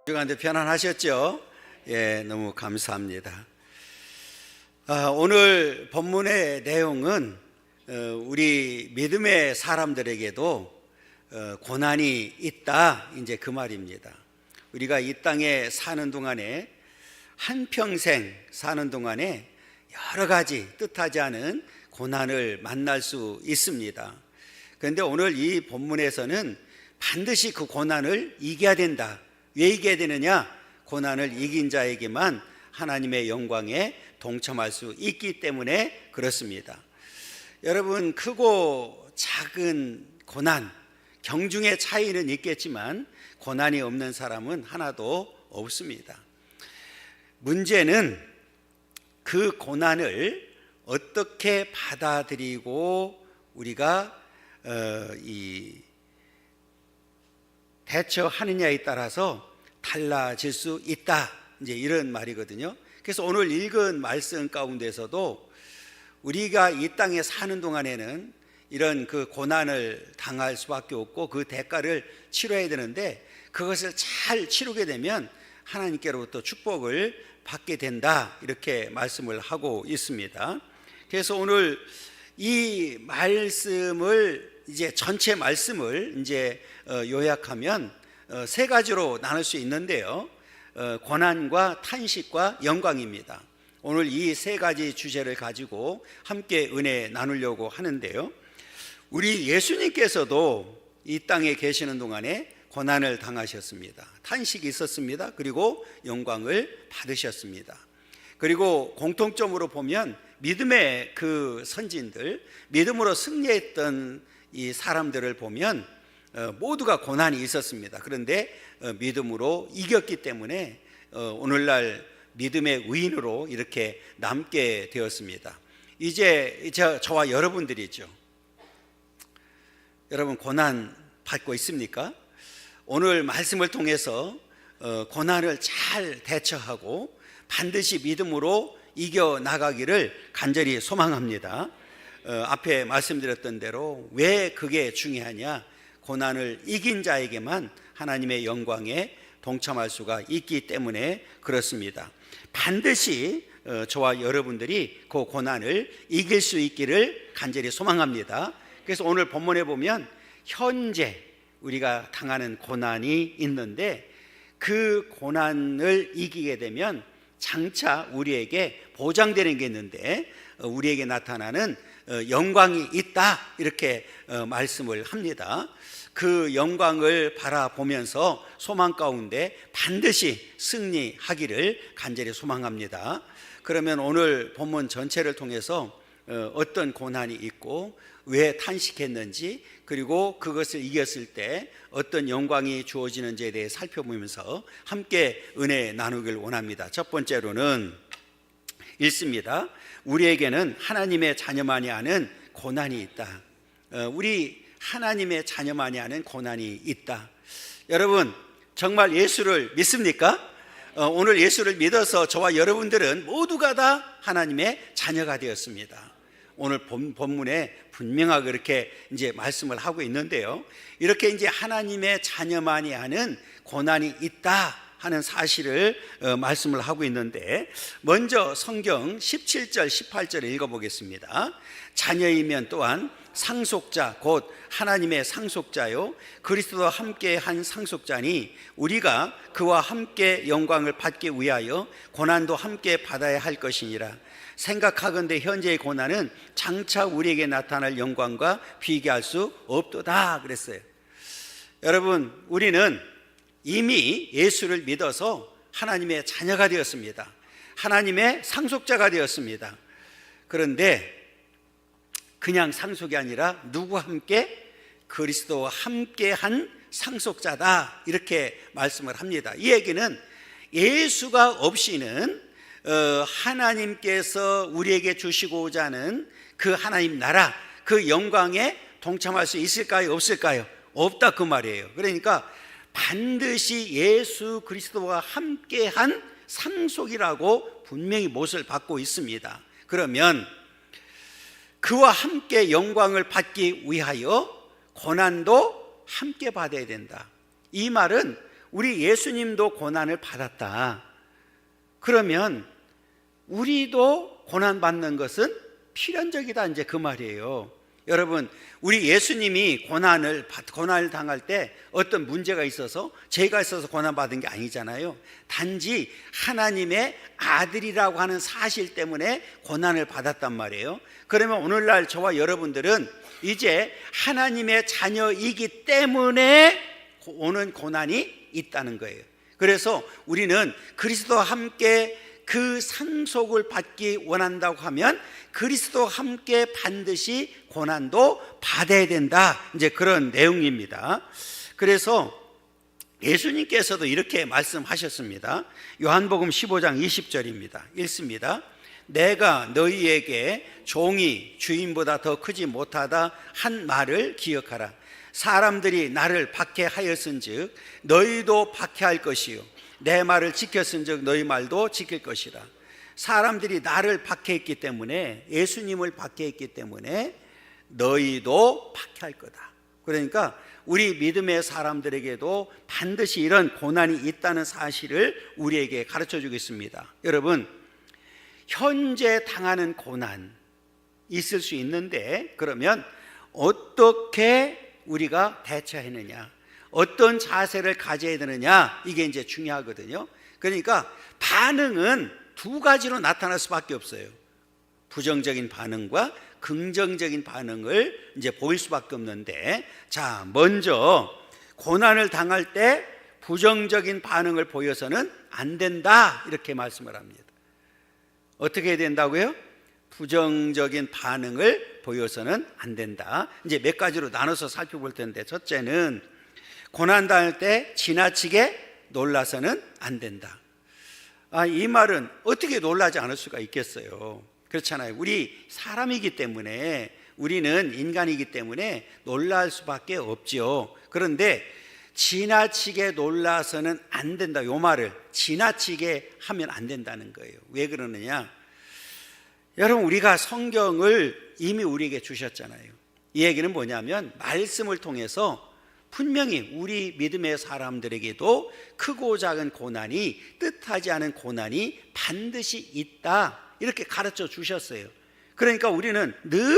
주간데 편안하셨죠? 예, 너무 감사합니다. 오늘 본문의 내용은 우리 믿음의 사람들에게도 고난이 있다, 이제 그 말입니다. 우리가 이 땅에 사는 동안에, 한평생 사는 동안에 여러 가지 뜻하지 않은 고난을 만날 수 있습니다. 그런데 오늘 이 본문에서는 반드시 그 고난을 이겨야 된다. 왜 이겨야 되느냐? 고난을 이긴 자에게만 하나님의 영광에 동참할 수 있기 때문에 그렇습니다. 여러분, 크고 작은 고난, 경중의 차이는 있겠지만 고난이 없는 사람은 하나도 없습니다. 문제는 그 고난을 어떻게 받아들이고 우리가 대처하느냐에 따라서 달라질 수 있다, 이제 이런 말이거든요. 그래서 오늘 읽은 말씀 가운데서도 우리가 이 땅에 사는 동안에는 이런 그 고난을 당할 수밖에 없고 그 대가를 치러야 되는데, 그것을 잘 치르게 되면 하나님께로부터 축복을 받게 된다, 이렇게 말씀을 하고 있습니다. 그래서 오늘 이 말씀을 이제 전체 말씀을 이제 요약하면 세 가지로 나눌 수 있는데요. 고난과 탄식과 영광입니다. 오늘 이 세 가지 주제를 가지고 함께 은혜 나누려고 하는데요. 우리 예수님께서도 이 땅에 계시는 동안에 고난을 당하셨습니다. 탄식이 있었습니다. 그리고 영광을 받으셨습니다. 그리고 공통점으로 보면 믿음의 그 선진들, 믿음으로 승리했던 이 사람들을 보면 모두가 고난이 있었습니다. 그런데 믿음으로 이겼기 때문에 오늘날 믿음의 의인으로 이렇게 남게 되었습니다. 이제 저와 여러분들이죠. 여러분, 고난 받고 있습니까? 오늘 말씀을 통해서 고난을 잘 대처하고 반드시 믿음으로 이겨나가기를 간절히 소망합니다. 앞에 말씀드렸던 대로 왜 그게 중요하냐? 고난을 이긴 자에게만 하나님의 영광에 동참할 수가 있기 때문에 그렇습니다. 반드시 저와 여러분들이 그 고난을 이길 수 있기를 간절히 소망합니다. 그래서 오늘 본문에 보면 현재 우리가 당하는 고난이 있는데, 그 고난을 이기게 되면 장차 우리에게 보장되는 게 있는데, 우리에게 나타나는 영광이 있다, 이렇게 말씀을 합니다. 그 영광을 바라보면서 소망 가운데 반드시 승리하기를 간절히 소망합니다. 그러면 오늘 본문 전체를 통해서 어떤 고난이 있고 왜 탄식했는지, 그리고 그것을 이겼을 때 어떤 영광이 주어지는지에 대해 살펴보면서 함께 은혜 나누길 원합니다. 첫 번째로는 읽습니다. 우리에게는 하나님의 자녀만이 아는 고난이 있다. 우리 하나님의 자녀만이 아는 고난이 있다. 여러분, 정말 예수를 믿습니까? 오늘 예수를 믿어서 저와 여러분들은 모두가 다 하나님의 자녀가 되었습니다. 오늘 본문에 분명하게 이렇게 이제 말씀을 하고 있는데요. 이렇게 이제 하나님의 자녀만이 아는 고난이 있다 하는 사실을 말씀을 하고 있는데, 먼저 성경 17절 18절을 읽어보겠습니다. 자녀이면 또한 상속자, 곧 하나님의 상속자요 그리스도와 함께 한 상속자니, 우리가 그와 함께 영광을 받기 위하여 고난도 함께 받아야 할 것이니라. 생각하건대 현재의 고난은 장차 우리에게 나타날 영광과 비교할 수 없도다, 그랬어요. 여러분, 우리는 이미 예수를 믿어서 하나님의 자녀가 되었습니다. 하나님의 상속자가 되었습니다. 그런데 그냥 상속이 아니라 누구와 함께? 그리스도와 함께한 상속자다, 이렇게 말씀을 합니다. 이 얘기는 예수가 없이는 하나님께서 우리에게 주시고자 하는 그 하나님 나라, 그 영광에 동참할 수 있을까요? 없을까요? 없다, 그 말이에요. 그러니까 반드시 예수 그리스도와 함께한 상속이라고 분명히 못을 받고 있습니다. 그러면 그와 함께 영광을 받기 위하여 고난도 함께 받아야 된다. 이 말은 우리 예수님도 고난을 받았다. 그러면 우리도 고난받는 것은 필연적이다, 이제 그 말이에요. 여러분, 우리 예수님이 고난을 당할 때 어떤 문제가 있어서, 죄가 있어서 고난받은 게 아니잖아요. 단지 하나님의 아들이라고 하는 사실 때문에 고난을 받았단 말이에요. 그러면 오늘날 저와 여러분들은 이제 하나님의 자녀이기 때문에 오는 고난이 있다는 거예요. 그래서 우리는 그리스도와 함께 그 상속을 받기 원한다고 하면 그리스도와 함께 반드시 고난도 받아야 된다, 이제 그런 내용입니다. 그래서 예수님께서도 이렇게 말씀하셨습니다. 요한복음 15장 20절입니다. 읽습니다. 내가 너희에게 종이 주인보다 더 크지 못하다 한 말을 기억하라. 사람들이 나를 박해하였은즉 너희도 박해할 것이요 내 말을 지켰은즉 너희 말도 지킬 것이라. 사람들이 나를 박해했기 때문에, 예수님을 박해했기 때문에 너희도 박해할 거다. 그러니까 우리 믿음의 사람들에게도 반드시 이런 고난이 있다는 사실을 우리에게 가르쳐 주겠습니다. 여러분, 현재 당하는 고난 있을 수 있는데, 그러면 어떻게 우리가 대처하느냐, 어떤 자세를 가져야 되느냐, 이게 이제 중요하거든요. 그러니까 반응은 두 가지로 나타날 수밖에 없어요. 부정적인 반응과 긍정적인 반응을 이제 보일 수밖에 없는데, 자, 먼저 고난을 당할 때 부정적인 반응을 보여서는 안 된다, 이렇게 말씀을 합니다. 어떻게 해야 된다고요? 부정적인 반응을 보여서는 안 된다. 이제 몇 가지로 나눠서 살펴볼 텐데, 첫째는 고난당할 때 지나치게 놀라서는 안 된다. 이 말은 어떻게 놀라지 않을 수가 있겠어요? 그렇잖아요. 우리 사람이기 때문에, 우리는 인간이기 때문에 놀랄 수밖에 없죠. 그런데 지나치게 놀라서는 안 된다, 이 말을 지나치게 하면 안 된다는 거예요. 왜 그러느냐? 여러분, 우리가 성경을 이미 우리에게 주셨잖아요. 이 얘기는 뭐냐면, 말씀을 통해서 분명히 우리 믿음의 사람들에게도 크고 작은 고난이, 뜻하지 않은 고난이 반드시 있다, 이렇게 가르쳐 주셨어요. 그러니까 우리는 늘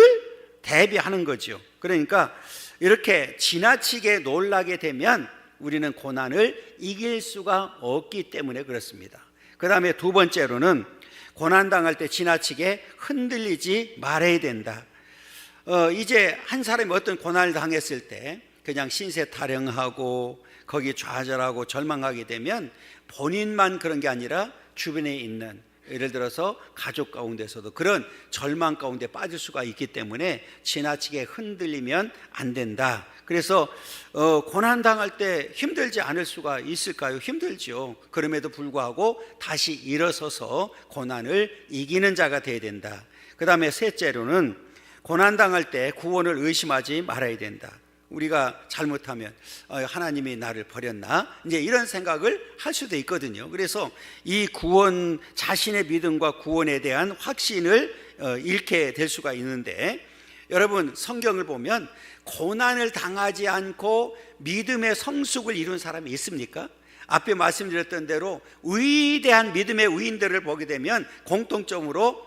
대비하는 거죠. 그러니까 이렇게 지나치게 놀라게 되면 우리는 고난을 이길 수가 없기 때문에 그렇습니다. 그 다음에 두 번째로는 고난당할 때 지나치게 흔들리지 말아야 된다. 이제 한 사람이 어떤 고난을 당했을 때 그냥 신세 타령하고 거기 좌절하고 절망하게 되면 본인만 그런 게 아니라 주변에 있는, 예를 들어서 가족 가운데서도 그런 절망 가운데 빠질 수가 있기 때문에 지나치게 흔들리면 안 된다. 그래서 고난당할 때 힘들지 않을 수가 있을까요? 힘들죠. 그럼에도 불구하고 다시 일어서서 고난을 이기는 자가 되어야 된다. 그 다음에 셋째로는 고난당할 때 구원을 의심하지 말아야 된다. 우리가 잘못하면 하나님이 나를 버렸나, 이제 이런 생각을 할 수도 있거든요. 그래서 이 구원, 자신의 믿음과 구원에 대한 확신을 잃게 될 수가 있는데, 여러분, 성경을 보면 고난을 당하지 않고 믿음의 성숙을 이룬 사람이 있습니까? 앞에 말씀드렸던 대로 위대한 믿음의 위인들을 보게 되면 공통점으로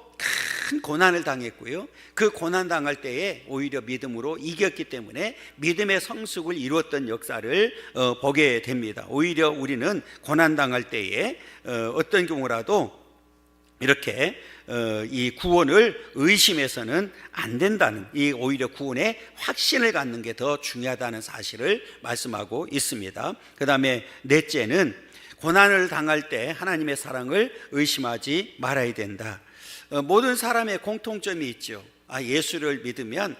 큰 고난을 당했고요, 그 고난 당할 때에 오히려 믿음으로 이겼기 때문에 믿음의 성숙을 이루었던 역사를 보게 됩니다. 오히려 우리는 고난 당할 때에 어떤 경우라도 이렇게 이 구원을 의심해서는 안 된다는, 이 오히려 구원에 확신을 갖는 게 더 중요하다는 사실을 말씀하고 있습니다. 그 다음에 넷째는 고난을 당할 때 하나님의 사랑을 의심하지 말아야 된다. 모든 사람의 공통점이 있죠. 예수를 믿으면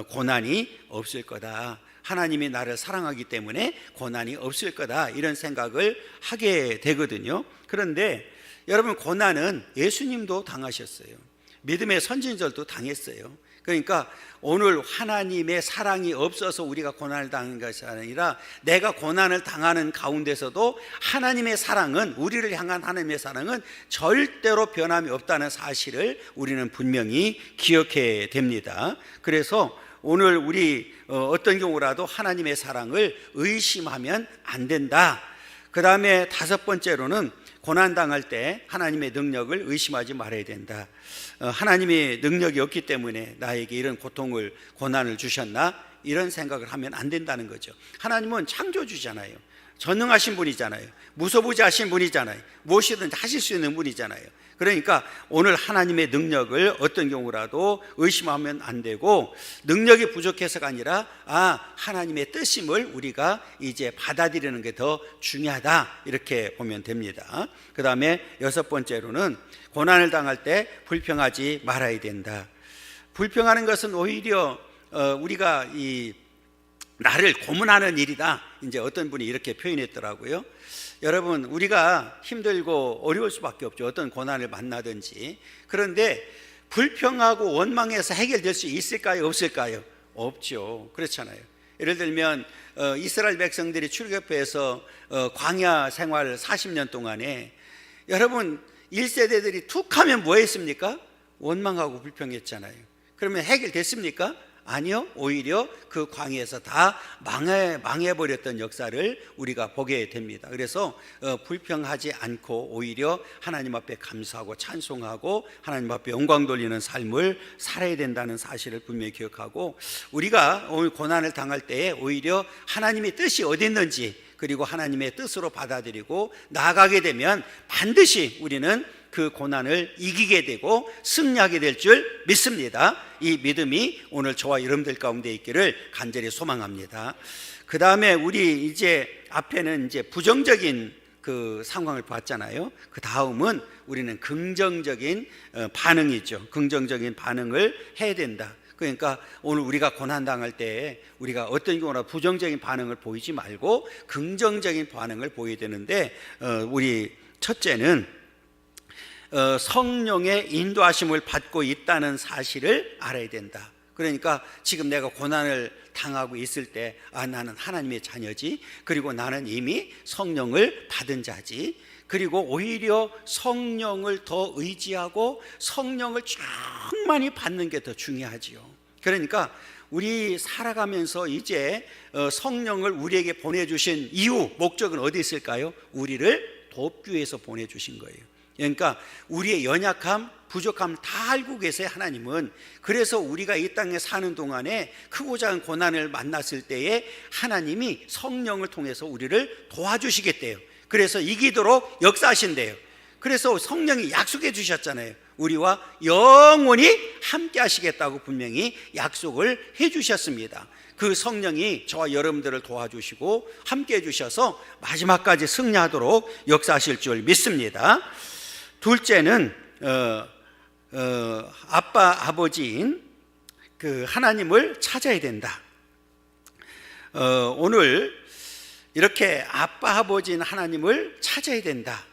고난이 없을 거다, 하나님이 나를 사랑하기 때문에 고난이 없을 거다, 이런 생각을 하게 되거든요. 그런데 여러분, 고난은 예수님도 당하셨어요. 믿음의 선진들도 당했어요. 그러니까 오늘 하나님의 사랑이 없어서 우리가 고난을 당하는 것이 아니라, 내가 고난을 당하는 가운데서도 하나님의 사랑은, 우리를 향한 하나님의 사랑은 절대로 변함이 없다는 사실을 우리는 분명히 기억해야 됩니다. 그래서 오늘 우리 어떤 경우라도 하나님의 사랑을 의심하면 안 된다. 그 다음에 다섯 번째로는 고난당할 때 하나님의 능력을 의심하지 말아야 된다. 하나님의 능력이 없기 때문에 나에게 이런 고통을, 고난을 주셨나? 이런 생각을 하면 안 된다는 거죠. 하나님은 창조주잖아요. 전능하신 분이잖아요. 무소부지하신 분이잖아요. 무엇이든지 하실 수 있는 분이잖아요. 그러니까 오늘 하나님의 능력을 어떤 경우라도 의심하면 안 되고, 능력이 부족해서가 아니라 하나님의 뜻임을 우리가 이제 받아들이는 게 더 중요하다, 이렇게 보면 됩니다. 그 다음에 여섯 번째로는 고난을 당할 때 불평하지 말아야 된다. 불평하는 것은 오히려 우리가 나를 고문하는 일이다, 이제 어떤 분이 이렇게 표현했더라고요. 여러분, 우리가 힘들고 어려울 수밖에 없죠. 어떤 고난을 만나든지. 그런데 불평하고 원망해서 해결될 수 있을까요? 없을까요? 없죠. 그렇잖아요. 예를 들면 이스라엘 백성들이 출애굽해서 광야 생활 40년 동안에, 여러분 1세대들이 툭 하면 뭐 했습니까? 원망하고 불평했잖아요. 그러면 해결됐습니까? 아니요. 오히려 그 광야에서 다 망해버렸던 역사를 우리가 보게 됩니다. 그래서 불평하지 않고 오히려 하나님 앞에 감사하고 찬송하고 하나님 앞에 영광 돌리는 삶을 살아야 된다는 사실을 분명히 기억하고, 우리가 오늘 고난을 당할 때에 오히려 하나님의 뜻이 어디 있는지, 그리고 하나님의 뜻으로 받아들이고 나아가게 되면 반드시 우리는 그 고난을 이기게 되고 승리하게 될 줄 믿습니다. 이 믿음이 오늘 저와 여러분들 가운데 있기를 간절히 소망합니다. 그 다음에 우리 이제 앞에는 이제 부정적인 그 상황을 봤잖아요. 그 다음은 우리는 긍정적인 반응이죠. 긍정적인 반응을 해야 된다. 그러니까 오늘 우리가 고난당할 때 우리가 어떤 경우나 부정적인 반응을 보이지 말고 긍정적인 반응을 보여야 되는데, 우리 첫째는 성령의 인도하심을 받고 있다는 사실을 알아야 된다. 그러니까 지금 내가 고난을 당하고 있을 때 나는 하나님의 자녀지, 그리고 나는 이미 성령을 받은 자지, 그리고 오히려 성령을 더 의지하고 성령을 충만히 받는 게 더 중요하지요. 그러니까 우리 살아가면서 이제 성령을 우리에게 보내주신 이유, 목적은 어디 있을까요? 우리를 돕기 위해서 보내주신 거예요. 그러니까 우리의 연약함, 부족함 다 알고 계세요, 하나님은. 그래서 우리가 이 땅에 사는 동안에 크고 작은 고난을 만났을 때에 하나님이 성령을 통해서 우리를 도와주시겠대요. 그래서 이기도록 역사하신대요. 그래서 성령이 약속해 주셨잖아요. 우리와 영원히 함께 하시겠다고 분명히 약속을 해 주셨습니다. 그 성령이 저와 여러분들을 도와주시고 함께 해 주셔서 마지막까지 승리하도록 역사하실 줄 믿습니다. 둘째는 아빠, 아버지인 그 하나님을 찾아야 된다. 오늘 이렇게 아빠, 아버지인 하나님을 찾아야 된다.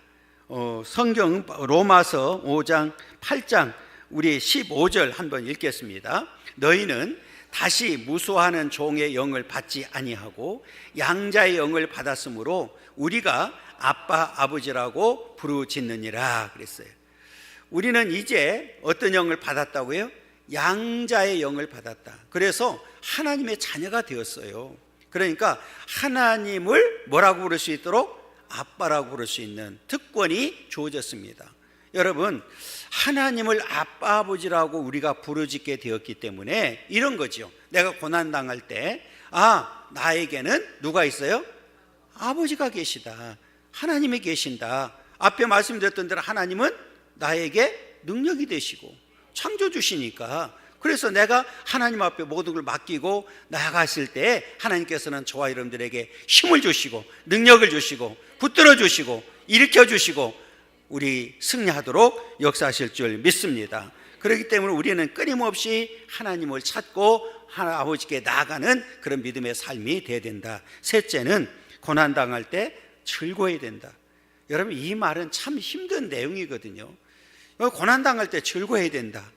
성경 로마서 5장 8장 우리 15절 한번 읽겠습니다. 너희는 다시 무소하는 종의 영을 받지 아니하고 양자의 영을 받았으므로 우리가 아빠, 아버지라고 부르짖느니라 그랬어요. 우리는 이제 어떤 영을 받았다고요? 양자의 영을 받았다. 그래서 하나님의 자녀가 되었어요. 그러니까 하나님을 뭐라고 부를 수 있도록? 아빠라고 부를 수 있는 특권이 주어졌습니다. 여러분, 하나님을 아빠, 아버지라고 우리가 부르짖게 되었기 때문에 이런 거죠. 내가 고난당할 때 나에게는 누가 있어요? 아버지가 계시다. 하나님이 계신다. 앞에 말씀드렸던 대로 하나님은 나에게 능력이 되시고 창조주시니까, 그래서 내가 하나님 앞에 모든 걸 맡기고 나아갔을 때 하나님께서는 저와 여러분들에게 힘을 주시고 능력을 주시고 붙들어 주시고 일으켜 주시고 우리 승리하도록 역사하실 줄 믿습니다. 그렇기 때문에 우리는 끊임없이 하나님을 찾고 아버지께 나아가는 그런 믿음의 삶이 되어야 된다. 셋째는 고난당할 때 즐거워야 된다. 여러분, 이 말은 참 힘든 내용이거든요. 고난당할 때 즐거워야 된다.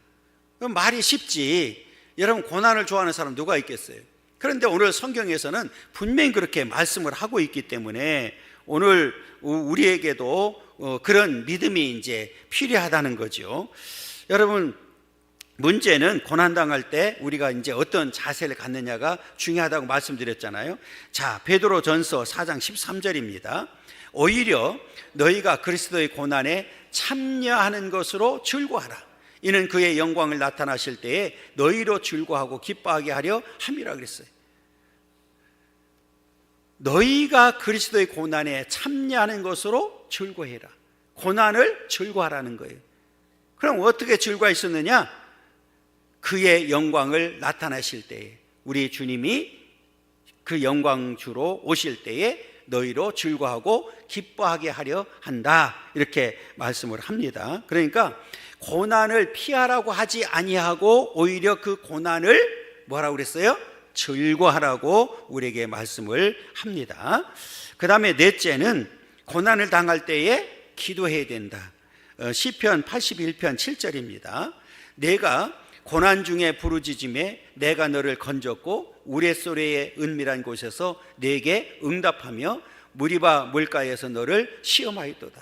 말이 쉽지. 여러분, 고난을 좋아하는 사람 누가 있겠어요? 그런데 오늘 성경에서는 분명히 그렇게 말씀을 하고 있기 때문에 오늘 우리에게도 그런 믿음이 이제 필요하다는 거죠. 여러분, 문제는 고난당할 때 우리가 이제 어떤 자세를 갖느냐가 중요하다고 말씀드렸잖아요. 자, 베드로전서 4장 13절입니다. 오히려 너희가 그리스도의 고난에 참여하는 것으로 즐거워하라. 이는 그의 영광을 나타나실 때에 너희로 즐거워하고 기뻐하게 하려 함이라 그랬어요. 너희가 그리스도의 고난에 참여하는 것으로 즐거워해라. 고난을 즐거워하라는 거예요. 그럼 어떻게 즐거워했었느냐? 그의 영광을 나타나실 때에, 우리 주님이 그 영광주로 오실 때에 너희로 즐거워하고 기뻐하게 하려 한다, 이렇게 말씀을 합니다. 그러니까 고난을 피하라고 하지 아니하고 오히려 그 고난을 뭐라고 그랬어요? 즐거워하라고 우리에게 말씀을 합니다. 그 다음에 넷째는 고난을 당할 때에 기도해야 된다. 시편 81편 7절입니다. 내가 고난 중에 부르짖음에 내가 너를 건졌고 우레소리의 은밀한 곳에서 내게 응답하며 무리바 물가에서 너를 시험하였도다.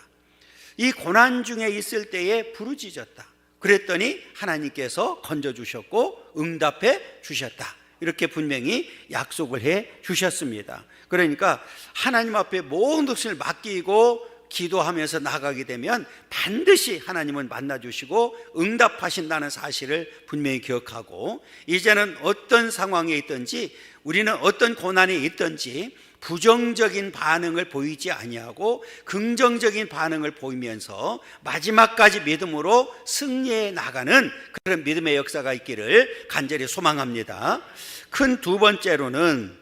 이 고난 중에 있을 때에 부르짖었다. 그랬더니 하나님께서 건져주셨고 응답해 주셨다. 이렇게 분명히 약속을 해 주셨습니다. 그러니까 하나님 앞에 모든 것을 맡기고 기도하면서 나가게 되면 반드시 하나님은 만나주시고 응답하신다는 사실을 분명히 기억하고, 이제는 어떤 상황에 있든지, 우리는 어떤 고난에 있든지 부정적인 반응을 보이지 아니하고 긍정적인 반응을 보이면서 마지막까지 믿음으로 승리해 나가는 그런 믿음의 역사가 있기를 간절히 소망합니다. 큰 두 번째로는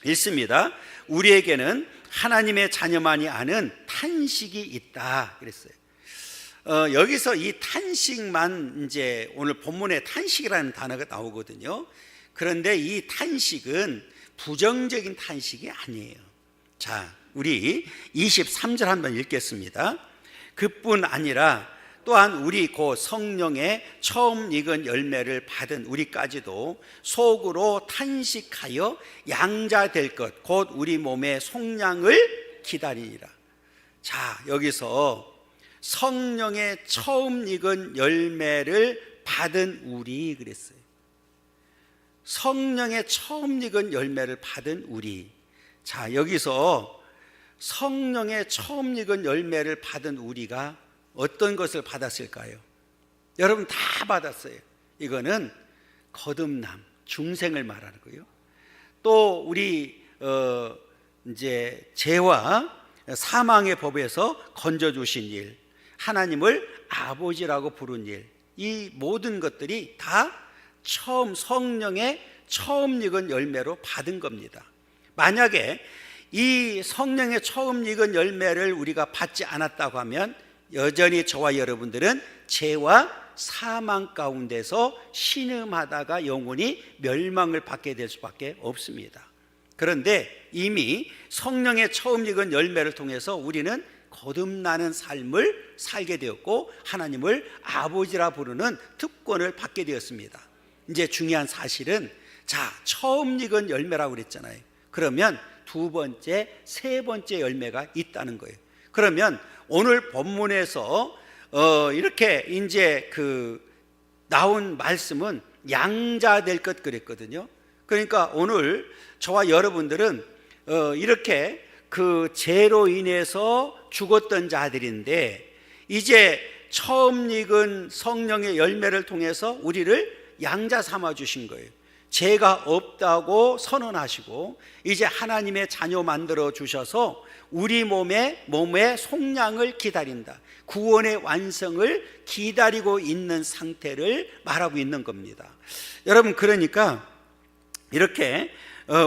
있습니다. 우리에게는 하나님의 자녀만이 아는 탄식이 있다 그랬어요. 여기서 이 탄식만, 이제 오늘 본문에 탄식이라는 단어가 나오거든요. 그런데 이 탄식은 부정적인 탄식이 아니에요. 자, 우리 23절 한번 읽겠습니다. 그뿐 아니라 또한 우리 곧 성령의 처음 익은 열매를 받은 우리까지도 속으로 탄식하여 양자 될 것 곧 우리 몸의 속량을 기다리니라. 자, 여기서 성령의 처음 익은 열매를 받은 우리 그랬어요. 성령의 처음 익은 열매를 받은 우리. 자, 여기서 성령의 처음 익은 열매를 받은 우리가 어떤 것을 받았을까요? 여러분 다 받았어요. 이거는 거듭남, 중생을 말하는 거예요. 또 우리 이제 죄와 사망의 법에서 건져주신 일, 하나님을 아버지라고 부른 일, 이 모든 것들이 다 처음 성령의 처음 익은 열매로 받은 겁니다. 만약에 이 성령의 처음 익은 열매를 우리가 받지 않았다고 하면 여전히 저와 여러분들은 죄와 사망 가운데서 신음하다가 영원히 멸망을 받게 될 수밖에 없습니다. 그런데 이미 성령의 처음 익은 열매를 통해서 우리는 거듭나는 삶을 살게 되었고 하나님을 아버지라 부르는 특권을 받게 되었습니다. 이제 중요한 사실은, 자, 처음 익은 열매라고 그랬잖아요. 그러면 두 번째, 세 번째 열매가 있다는 거예요. 그러면 오늘 본문에서 이렇게 이제 나온 말씀은 양자될 것 그랬거든요. 그러니까 오늘 저와 여러분들은 이렇게 그 죄로 인해서 죽었던 자들인데 이제 처음 익은 성령의 열매를 통해서 우리를 양자 삼아 주신 거예요. 죄가 없다고 선언하시고 이제 하나님의 자녀 만들어 주셔서 우리 몸의 속량을 기다린다, 구원의 완성을 기다리고 있는 상태를 말하고 있는 겁니다. 여러분, 그러니까 이렇게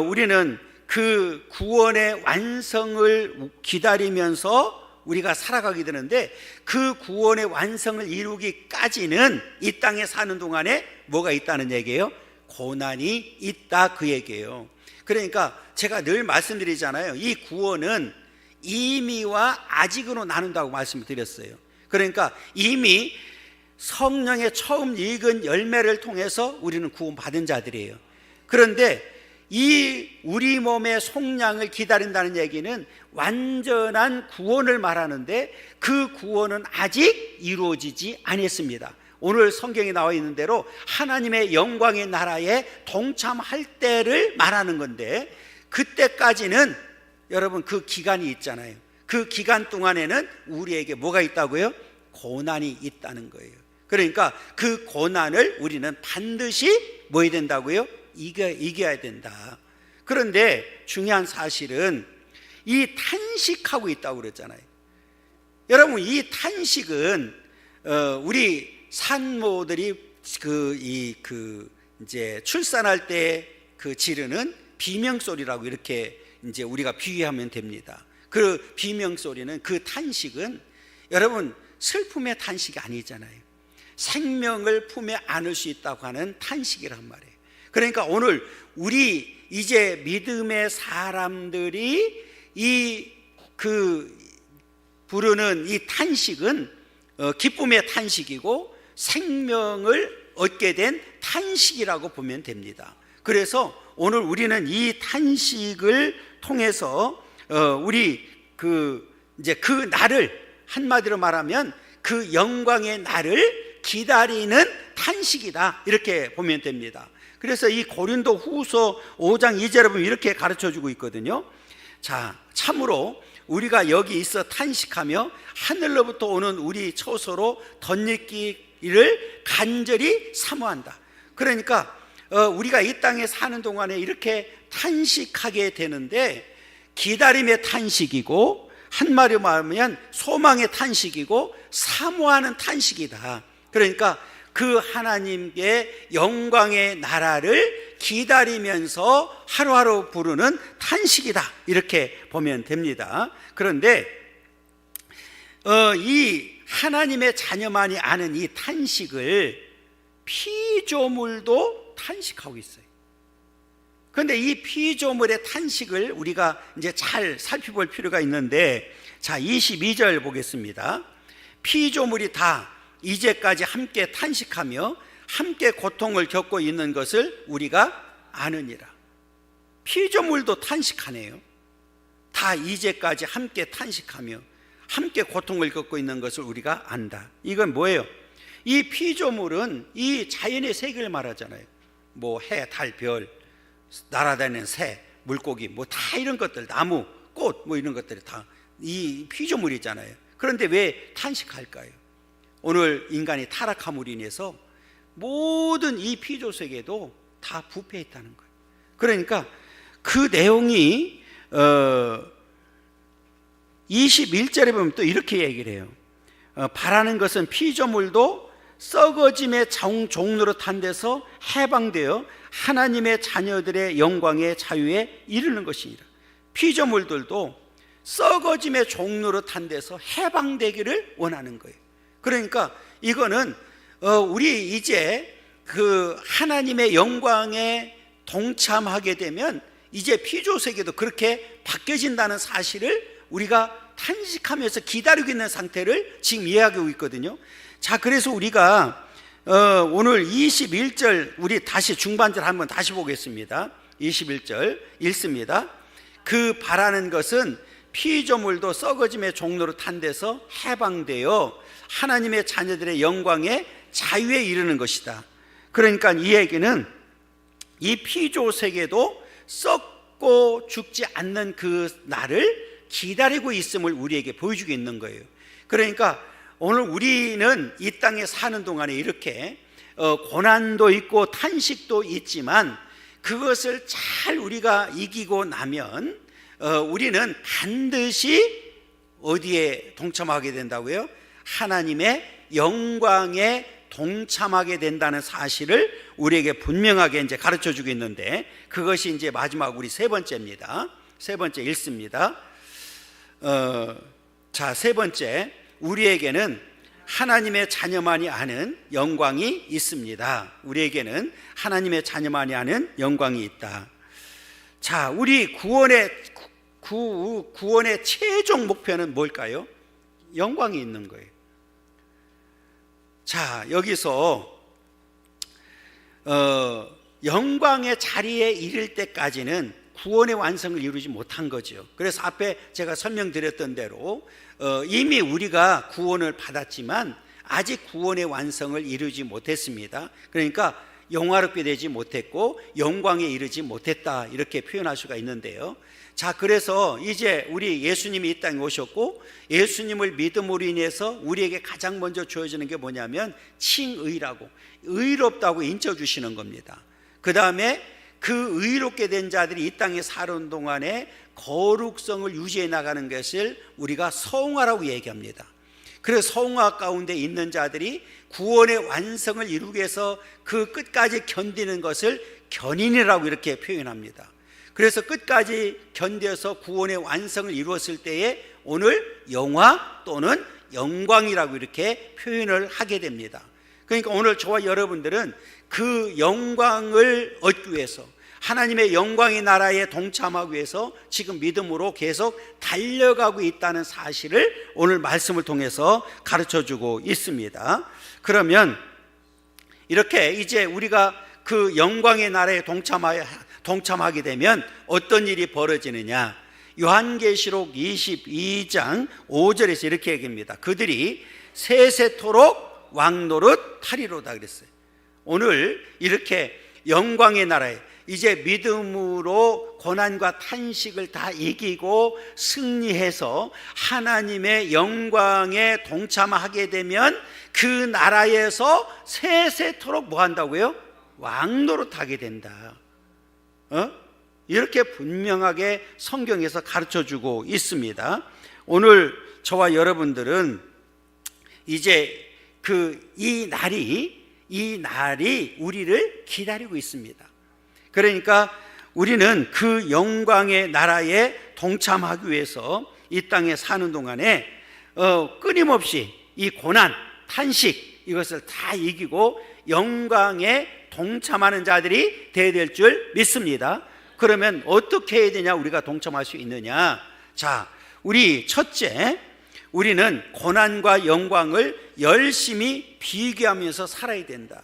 우리는 그 구원의 완성을 기다리면서 우리가 살아가게 되는데, 그 구원의 완성을 이루기까지는 이 땅에 사는 동안에 뭐가 있다는 얘기예요? 고난이 있다, 그 얘기예요. 그러니까 제가 늘 말씀드리잖아요. 이 구원은 이미와 아직으로 나눈다고 말씀을 드렸어요. 그러니까 이미 성령의 처음 익은 열매를 통해서 우리는 구원받은 자들이에요. 그런데 이 우리 몸의 속량을 기다린다는 얘기는 완전한 구원을 말하는데 그 구원은 아직 이루어지지 않았습니다. 오늘 성경에 나와 있는 대로 하나님의 영광의 나라에 동참할 때를 말하는 건데, 그때까지는 여러분 그 기간이 있잖아요. 그 기간 동안에는 우리에게 뭐가 있다고요? 고난이 있다는 거예요. 그러니까 그 고난을 우리는 반드시 뭐 해야 된다고요? 이겨야 된다. 그런데 중요한 사실은 이 탄식하고 있다고 그랬잖아요. 여러분, 이 탄식은 우리 산모들이 이제 출산할 때 그 지르는 비명 소리라고 이렇게 이제 우리가 비유하면 됩니다. 그 비명 소리는, 그 탄식은 여러분 슬픔의 탄식이 아니잖아요. 생명을 품에 안을 수 있다고 하는 탄식이란 말이에요. 그러니까 오늘 우리 이제 믿음의 사람들이 부르는 이 탄식은 기쁨의 탄식이고 생명을 얻게 된 탄식이라고 보면 됩니다. 그래서 오늘 우리는 이 탄식을 통해서 우리 이제 그 날을, 한마디로 말하면 그 영광의 날을 기다리는 탄식이다, 이렇게 보면 됩니다. 그래서 이 고린도 후서 5장 2절에 보면 이렇게 가르쳐 주고 있거든요. 자, 참으로 우리가 여기 있어 탄식하며 하늘로부터 오는 우리 처소로 덧입기를 간절히 사모한다. 그러니까 우리가 이 땅에 사는 동안에 이렇게 탄식하게 되는데, 기다림의 탄식이고 한마디로 말하면 소망의 탄식이고 사모하는 탄식이다. 그러니까 그 하나님의 영광의 나라를 기다리면서 하루하루 부르는 탄식이다, 이렇게 보면 됩니다. 그런데 이 하나님의 자녀만이 아는 이 탄식을 피조물도 탄식하고 있어요. 그런데 이 피조물의 탄식을 우리가 이제 잘 살펴볼 필요가 있는데, 자, 22절 보겠습니다. 피조물이 다 이제까지 함께 탄식하며 함께 고통을 겪고 있는 것을 우리가 아느니라. 피조물도 탄식하네요. 다 이제까지 함께 탄식하며 함께 고통을 겪고 있는 것을 우리가 안다. 이건 뭐예요? 이 피조물은 이 자연의 세계를 말하잖아요. 뭐 해, 달, 별, 날아다니는 새, 물고기, 뭐 다 이런 것들, 나무, 꽃, 뭐 이런 것들이 다 이 피조물이잖아요. 그런데 왜 탄식할까요? 오늘 인간이 타락함으로 인해서 모든 이 피조 세계도 다 부패했다는 거예요. 그러니까 그 내용이 21절에 보면 또 이렇게 얘기를 해요. 바라는 것은 피조물도 썩어짐의 종로로 탄 데서 해방되어 하나님의 자녀들의 영광의 자유에 이르는 것이니라. 피조물들도 썩어짐의 종로로 탄 데서 해방되기를 원하는 거예요. 그러니까 이거는 우리 이제 그 하나님의 영광에 동참하게 되면 이제 피조 세계도 그렇게 바뀌어진다는 사실을 우리가 탄식하면서 기다리고 있는 상태를 지금 이해하고 있거든요. 자, 그래서 우리가 오늘 21절, 우리 다시 중반절 한번 다시 보겠습니다. 21절 읽습니다. 그 바라는 것은 피조물도 썩어짐의 종로로 탄 데서 해방되어 하나님의 자녀들의 영광의 자유에 이르는 것이다. 그러니까 이 얘기는 이 피조 세계도 썩고 죽지 않는 그 날을 기다리고 있음을 우리에게 보여주고 있는 거예요. 그러니까 오늘 우리는 이 땅에 사는 동안에 이렇게 고난도 있고 탄식도 있지만 그것을 잘 우리가 이기고 나면 우리는 반드시 어디에 동참하게 된다고요? 하나님의 영광에 동참하게 된다는 사실을 우리에게 분명하게 이제 가르쳐 주고 있는데, 그것이 이제 마지막 우리 세 번째입니다. 세 번째 읽습니다. 자, 세 번째, 우리에게는 하나님의 자녀만이 아는 영광이 있습니다. 우리에게는 하나님의 자녀만이 아는 영광이 있다. 자, 우리 구원의 최종 목표는 뭘까요? 영광이 있는 거예요. 자, 여기서 영광의 자리에 이를 때까지는 구원의 완성을 이루지 못한 거죠. 그래서 앞에 제가 설명드렸던 대로 이미 우리가 구원을 받았지만 아직 구원의 완성을 이루지 못했습니다. 그러니까 영화롭게 되지 못했고 영광에 이르지 못했다, 이렇게 표현할 수가 있는데요. 자, 그래서 이제 우리 예수님이 이 땅에 오셨고 예수님을 믿음으로 인해서 우리에게 가장 먼저 주어지는 게 뭐냐면 칭의라고, 의롭다고 인쳐주시는 겁니다. 그 다음에 그 의롭게 된 자들이 이 땅에 사는 동안에 거룩성을 유지해 나가는 것을 우리가 성화라고 얘기합니다. 그래서 성화 가운데 있는 자들이 구원의 완성을 이루기 위해서 그 끝까지 견디는 것을 견인이라고 이렇게 표현합니다. 그래서 끝까지 견뎌서 구원의 완성을 이루었을 때에 오늘 영화 또는 영광이라고 이렇게 표현을 하게 됩니다. 그러니까 오늘 저와 여러분들은 그 영광을 얻기 위해서, 하나님의 영광의 나라에 동참하기 위해서 지금 믿음으로 계속 달려가고 있다는 사실을 오늘 말씀을 통해서 가르쳐주고 있습니다. 그러면 이렇게 이제 우리가 그 영광의 나라에 동참하게 되면 어떤 일이 벌어지느냐? 요한계시록 22장 5절에서 이렇게 얘기합니다. 그들이 세세토록 왕노릇 하리로다 그랬어요. 오늘 이렇게 영광의 나라에 이제 믿음으로 고난과 탄식을 다 이기고 승리해서 하나님의 영광에 동참하게 되면 그 나라에서 세세토록 뭐 한다고요? 왕노릇하게 된다. 이렇게 분명하게 성경에서 가르쳐주고 있습니다. 오늘 저와 여러분들은 이제 이 날이 우리를 기다리고 있습니다. 그러니까 우리는 그 영광의 나라에 동참하기 위해서 이 땅에 사는 동안에 끊임없이 이 고난, 탄식 이것을 다 이기고 영광에 동참하는 자들이 되어야 될 줄 믿습니다. 그러면 어떻게 해야 되냐? 우리가 동참할 수 있느냐? 자, 우리 첫째, 우리는 고난과 영광을 열심히 비교하면서 살아야 된다.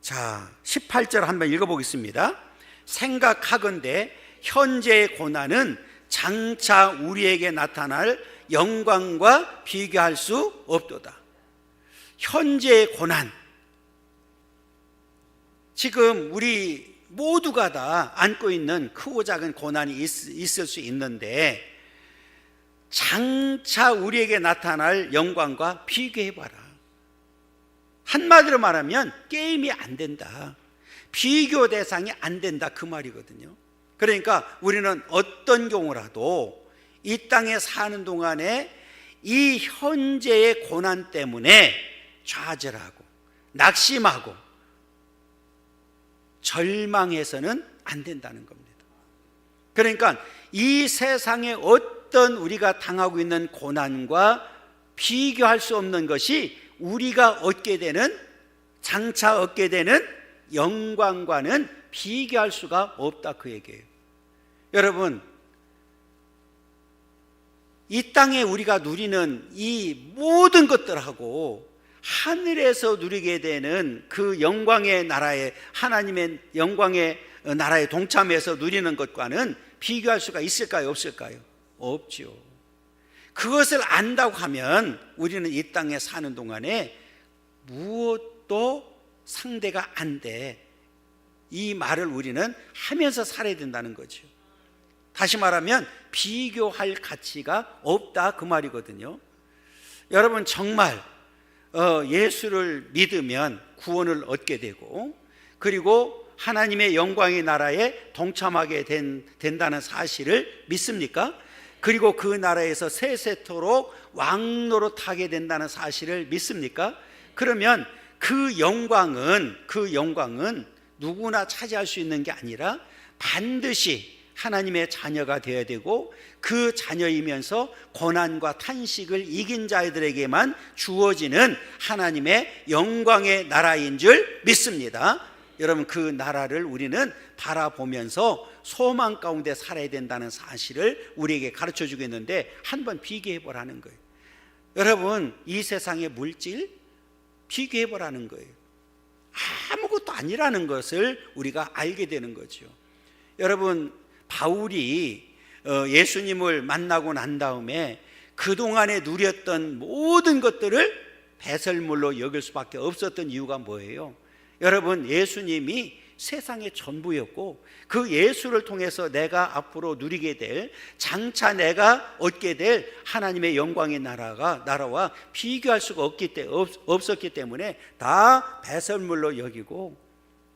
자, 18절 한번 읽어보겠습니다. 생각하건대 현재의 고난은 장차 우리에게 나타날 영광과 비교할 수 없도다. 현재의 고난, 지금 우리 모두가 다 안고 있는 크고 작은 고난이 있을 수 있는데 장차 우리에게 나타날 영광과 비교해봐라. 한마디로 말하면 게임이 안 된다, 비교 대상이 안 된다, 그 말이거든요. 그러니까 우리는 어떤 경우라도 이 땅에 사는 동안에 이 현재의 고난 때문에 좌절하고 낙심하고 절망해서는 안 된다는 겁니다. 그러니까 이 세상에 어떤 우리가 당하고 있는 고난과 비교할 수 없는 것이 우리가 얻게 되는, 장차 얻게 되는 영광과는 비교할 수가 없다, 그 얘기예요. 여러분, 이 땅에 우리가 누리는 이 모든 것들하고 하늘에서 누리게 되는 그 영광의 나라에, 하나님의 영광의 나라에 동참해서 누리는 것과는 비교할 수가 있을까요? 없을까요? 없죠. 그것을 안다고 하면 우리는 이 땅에 사는 동안에 무엇도 상대가 안 돼, 이 말을 우리는 하면서 살아야 된다는 거죠. 다시 말하면 비교할 가치가 없다, 그 말이거든요. 여러분, 정말 예수를 믿으면 구원을 얻게 되고, 그리고 하나님의 영광의 나라에 동참하게 된다는 사실을 믿습니까? 그리고 그 나라에서 세세토록 왕노릇하게 된다는 사실을 믿습니까? 그러면 그 영광은 누구나 차지할 수 있는 게 아니라 반드시 하나님의 자녀가 되어야 되고, 그 자녀이면서 고난과 탄식을 이긴 자들에게만 주어지는 하나님의 영광의 나라인 줄 믿습니다. 여러분, 그 나라를 우리는 바라보면서 소망 가운데 살아야 된다는 사실을 우리에게 가르쳐주고 있는데, 한번 비교해보라는 거예요. 여러분, 이 세상의 물질 비교해보라는 거예요. 아무것도 아니라는 것을 우리가 알게 되는 거죠. 여러분, 바울이 예수님을 만나고 난 다음에 그동안에 누렸던 모든 것들을 배설물로 여길 수밖에 없었던 이유가 뭐예요? 여러분, 예수님이 세상의 전부였고 그 예수를 통해서 내가 앞으로 누리게 될, 장차 내가 얻게 될 하나님의 영광의 나라와 비교할 수가 없었기 때문에 다 배설물로 여기고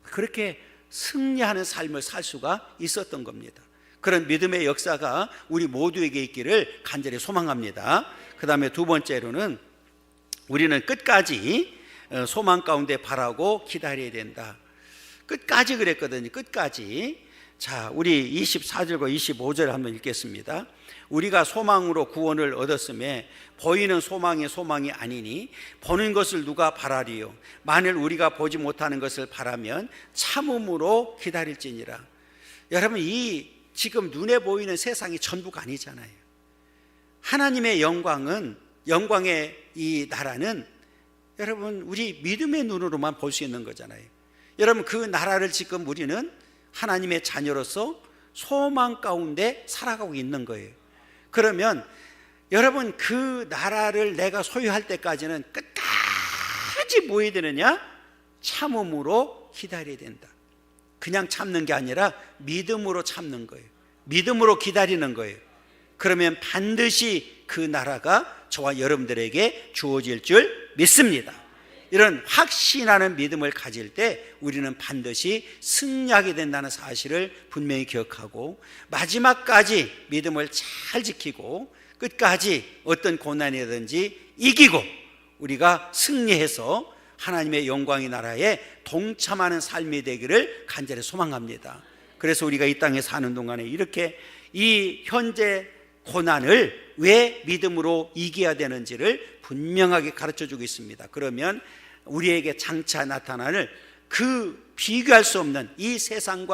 그렇게 승리하는 삶을 살 수가 있었던 겁니다. 그런 믿음의 역사가 우리 모두에게 있기를 간절히 소망합니다. 그 다음에 두 번째로는 우리는 끝까지 소망 가운데 바라고 기다려야 된다. 끝까지 그랬거든요. 끝까지. 자, 우리 24절과 25절 한번 읽겠습니다. 우리가 소망으로 구원을 얻었음에 보이는 소망이 아니니 보는 것을 누가 바라리요. 만일 우리가 보지 못하는 것을 바라면 참음으로 기다릴지니라. 여러분, 이 지금 눈에 보이는 세상이 전부가 아니잖아요. 하나님의 영광의 이 나라는 여러분 우리 믿음의 눈으로만 볼 수 있는 거잖아요. 여러분, 그 나라를 지금 우리는 하나님의 자녀로서 소망 가운데 살아가고 있는 거예요. 그러면 여러분, 그 나라를 내가 소유할 때까지는 끝까지 뭐 해야 되느냐? 참음으로 기다려야 된다. 그냥 참는 게 아니라 믿음으로 참는 거예요. 믿음으로 기다리는 거예요. 그러면 반드시 그 나라가 저와 여러분들에게 주어질 줄 믿습니다. 이런 확신하는 믿음을 가질 때 우리는 반드시 승리하게 된다는 사실을 분명히 기억하고 마지막까지 믿음을 잘 지키고 끝까지 어떤 고난이든지 이기고 우리가 승리해서 하나님의 영광의 나라에 동참하는 삶이 되기를 간절히 소망합니다. 그래서 우리가 이 땅에 사는 동안에 이렇게 이 현재 고난을 왜 믿음으로 이겨야 되는지를 분명하게 가르쳐주고 있습니다. 그러면 우리에게 장차 나타나는 그 비교할 수 없는 이 세상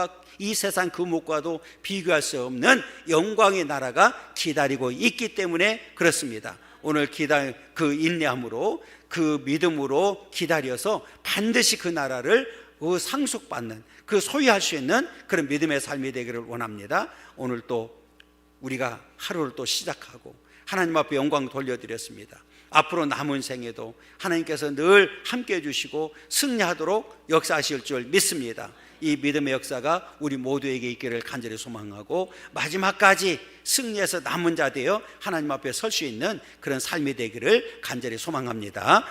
그 무엇과도 비교할 수 없는 영광의 나라가 기다리고 있기 때문에 그렇습니다. 오늘 그 인내함으로 그 믿음으로 기다려서 반드시 그 나라를 상속받는, 그 소유할 수 있는 그런 믿음의 삶이 되기를 원합니다. 오늘 또 우리가 하루를 또 시작하고 하나님 앞에 영광 돌려드렸습니다. 앞으로 남은 생에도 하나님께서 늘 함께 해주시고 승리하도록 역사하실 줄 믿습니다. 이 믿음의 역사가 우리 모두에게 있기를 간절히 소망하고 마지막까지 승리해서 남은 자 되어 하나님 앞에 설 수 있는 그런 삶이 되기를 간절히 소망합니다.